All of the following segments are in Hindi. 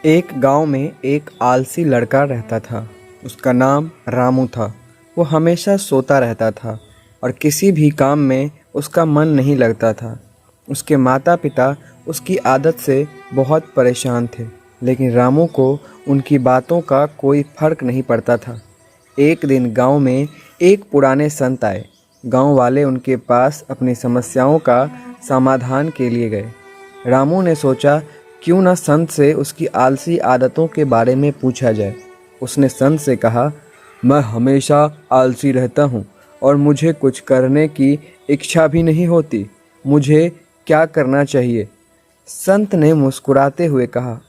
एक गांव में एक आलसी लड़का रहता था। उसका नाम रामू था। वो हमेशा सोता रहता था और किसी भी काम में उसका मन नहीं लगता था। उसके माता पिता उसकी आदत से बहुत परेशान थे, लेकिन रामू को उनकी बातों का कोई फर्क नहीं पड़ता था। एक दिन गांव में एक पुराने संत आए। गांव वाले उनके पास अपनी समस्याओं का समाधान के लिए गए। रामू ने सोचा, क्यों न संत से उसकी आलसी आदतों के बारे में पूछा जाए। उसने संत से कहा, मैं हमेशा आलसी रहता हूँ और मुझे कुछ करने की इच्छा भी नहीं होती। मुझे क्या करना चाहिए? संत ने मुस्कुराते हुए कहा,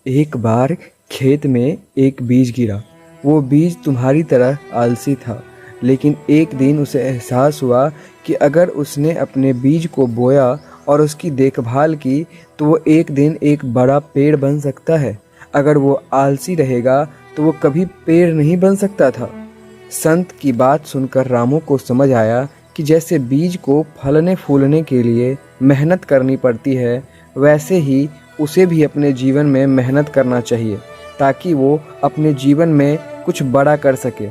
एक बार खेत में एक बीज गिरा। वो बीज तुम्हारी तरह आलसी था, लेकिन एक दिन उसे एहसास हुआ कि अगर उसने अपने बीज को बोया और उसकी देखभाल की तो वो एक दिन एक बड़ा पेड़ बन सकता है। अगर वो आलसी रहेगा तो वो कभी पेड़ नहीं बन सकता था। संत की बात सुनकर रामू को समझ आया कि जैसे बीज को फलने फूलने के लिए मेहनत करनी पड़ती है, वैसे ही उसे भी अपने जीवन में मेहनत करना चाहिए ताकि वो अपने जीवन में कुछ बड़ा कर सके।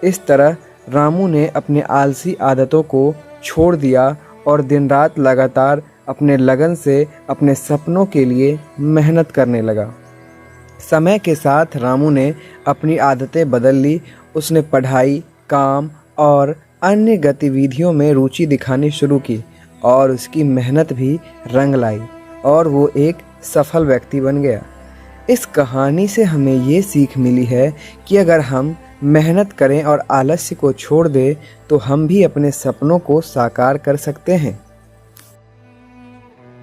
इस तरह रामू ने अपने आलसी आदतों को छोड़ दिया और दिन रात लगातार अपने लगन से अपने सपनों के लिए मेहनत करने लगा। समय के साथ रामू ने अपनी आदतें बदल ली। उसने पढ़ाई, काम और अन्य गतिविधियों में रुचि दिखानी शुरू की और उसकी मेहनत भी रंग लाई और वो एक सफल व्यक्ति बन गया। इस कहानी से हमें ये सीख मिली है कि अगर हम मेहनत करें और आलस्य को छोड़ दें तो हम भी अपने सपनों को साकार कर सकते हैं।